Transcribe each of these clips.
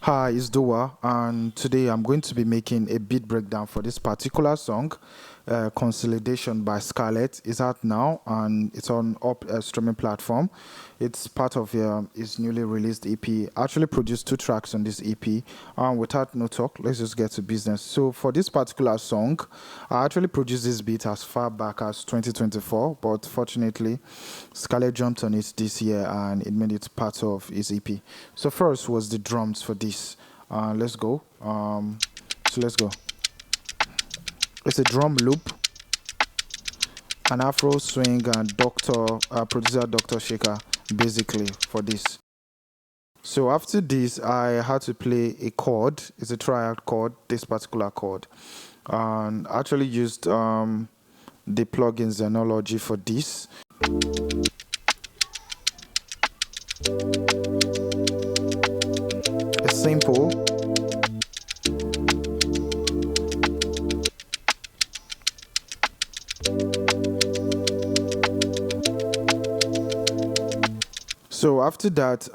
Hi, it's Dua, and today I'm going to be making a beat breakdown for this particular song, Consolidation by Scarlett. It's out now and it's on up streaming platform. It's part of his newly released EP. I actually produced two tracks on this EP. Without no talk, let's just get to business. So for this particular song, I actually produced this beat as far back as 2024, but fortunately, Scarlett jumped on it this year and it made it part of his EP. So first was the drums for this. Let's go. Let's go. It's a drum loop, an afro swing, and producer Dr. Shaker basically for this. So after this, I had to play a chord. It's a triad chord. This particular chord, and I actually used the plugin Xenology for this. A simple. So after that,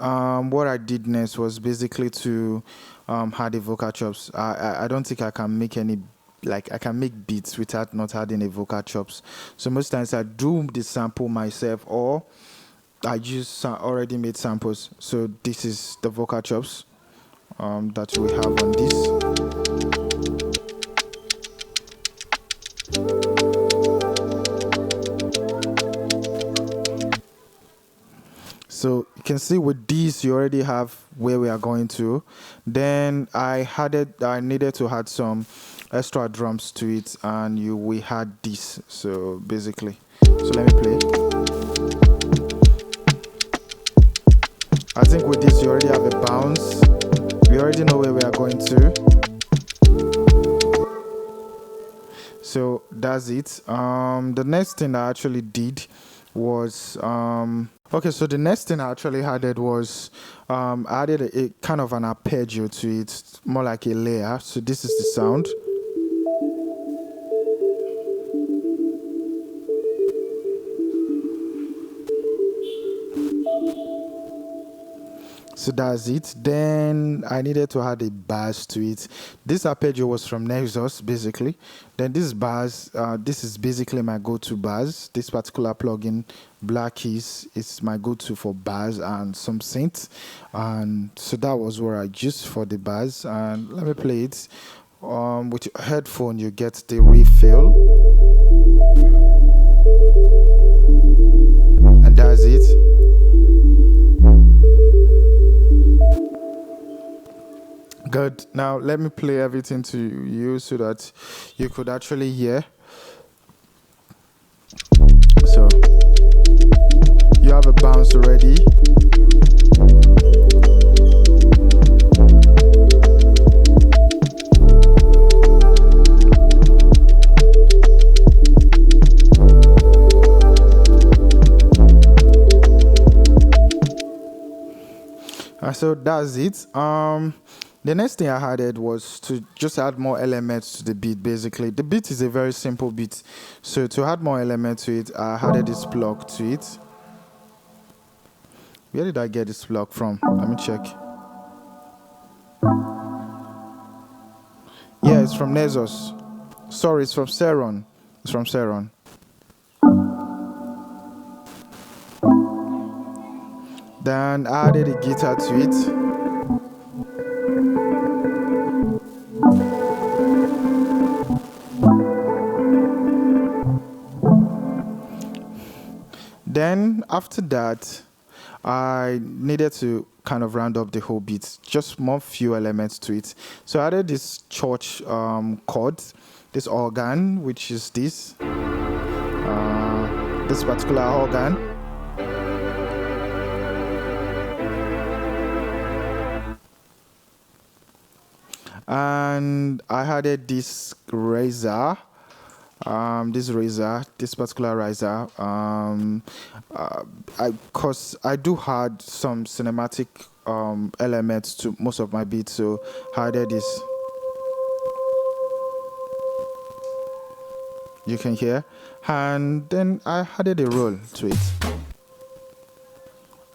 what I did next was basically to add the vocal chops. I don't think I can make any, like I can make beats without not adding a vocal chops. So most times I do the sample myself or I use already made samples. So this is the vocal chops that we have on this. So you can see with these, you already have where we are going to. Then I needed to add some extra drums to it, and we had this. So basically, so let me play. I think with this, you already have a bounce. We already know where we are going to. So that's it. The next thing I actually did was okay. So the next thing I actually added was I added a kind of an arpeggio to it, more like a layer. So this is the sound. So that's it. Then I needed to add a bass to it. This arpeggio was from Nexus, basically. Then this bass, this is basically my go-to bass. This particular plugin, Black Keys, is my go-to for bass and some synths. And so that was what I used for the bass. And let me play it. With your headphone, you get the refill. And that's it. Good. Now let me play everything to you so that you could actually hear. So you have a bounce already. So that's it. The next thing I added was to just add more elements to the beat, basically. The beat is a very simple beat. So to add more elements to it, I added this plug to it. Where did I get this plug from? Let me check. Yeah, it's from Nezos. Sorry, it's from Seron. It's from Seron. Then I added a guitar to it. Then after that, I needed to kind of round up the whole beat, just more few elements to it. So I added this church chord, this organ, which is this particular organ. And I added this razor. This particular razor, cause I do add some cinematic elements to most of my beats, so I added this. You can hear, and then I added a roll to it.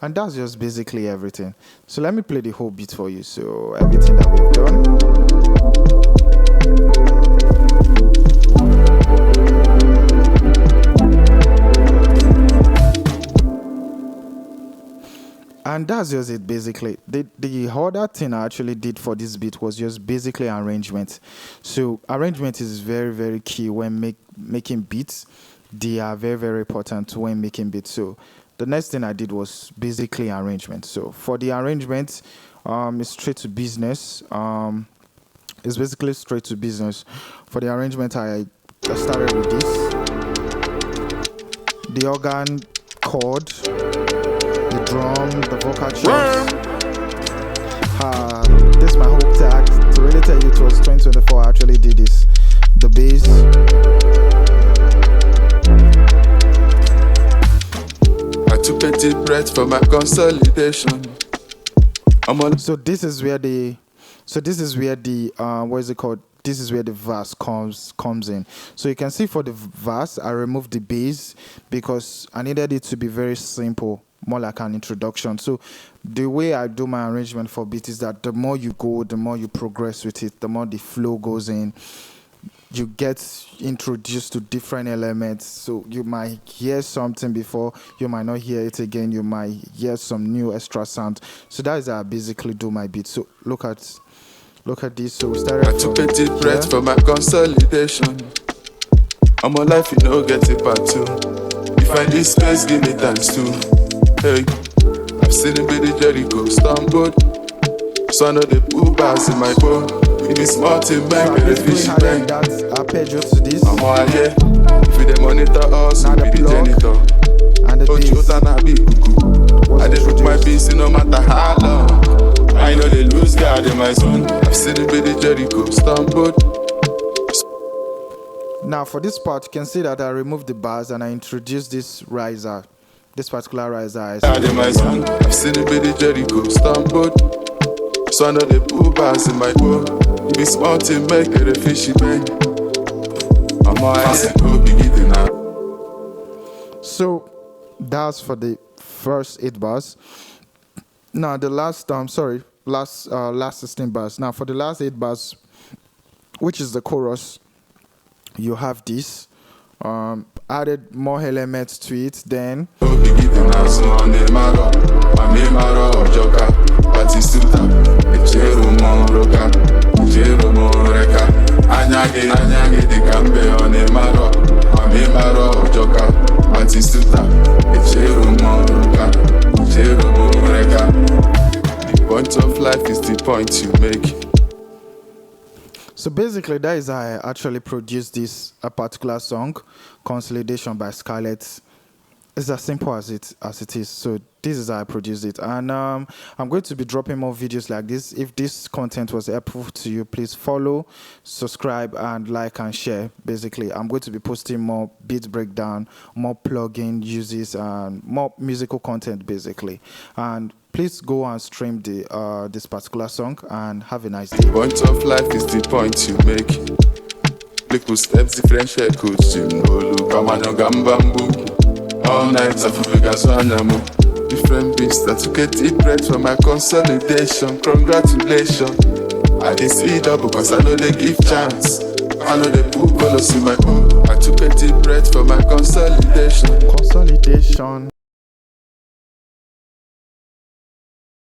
And that's just basically everything. So let me play the whole beat for you. So everything that we've done. And that's just it basically. The other thing I actually did for this beat was just basically arrangement. So arrangement is very, very key when making beats. They are very, very important when making beats. So the next thing I did was basically arrangement. So for the arrangement, it's straight to business. It's basically straight to business. For the arrangement, I started with this. The organ chord, the drum, the vocal chops. This is my hope tag to really tell you it was 2024 I actually did this. The bass. I took a deep breath for my consolidation. So this is where the what is it called? This is where the verse comes in. So you can see for the verse, I removed the bass because I needed it to be very simple, more like an introduction. So the way I do my arrangement for beat is that the more you go, the more you progress with it, the more the flow goes in. You get introduced to different elements. So you might hear something before, you might not hear it again. You might hear some new extra sound. So that is how I basically do my beat. So look at this. So we started. I took a deep breath for my consolidation. I'm alive, you know, get it back too. If I need space, give me times two. Hey, I've seen it with the Jericho stumbled. So I know the pool bars in my bowl. If it's small to make me the fishy bang. That's arpeggio to this. I'm all here. If you the monitor us, now be the janitor. And the bass. I just put my piece in no matter how long. I know they lose God in my zone. I've seen it with the Jericho stumbled. Now for this part, you can see that I removed the bars and I introduced this riser. This particular riser. God in my zone. I've seen it with the Jericho stumbled. So I know they put bars in my bowl. If it's small to make it a fishy bang. I'm all here. So that's for the first 8 bars. Now the last last 16 bars. Now for the last 8 bars, which is the chorus, you have this. Added more elements to it. Then the point of life is the point you make. so basically that is how I actually produced this particular song, Consolidation by Scarlett. It's as simple as it is. So this is how I produced it, and I'm going to be dropping more videos like this. If this content was helpful to you, please follow, subscribe, and like and share. Basically, I'm going to be posting more beat breakdown, more plugin uses, and more musical content basically. And please go and stream the this particular song and have a nice day. Point of life is the point you make. Little steps, different share coach, you know, look, I'm on Gambambu. All night, I feel like different beats that took a deep breath for my consolidation. Congratulations. I didn't see double because I know they give chance. I know they put colors in my own. I took a deep breath for my consolidation.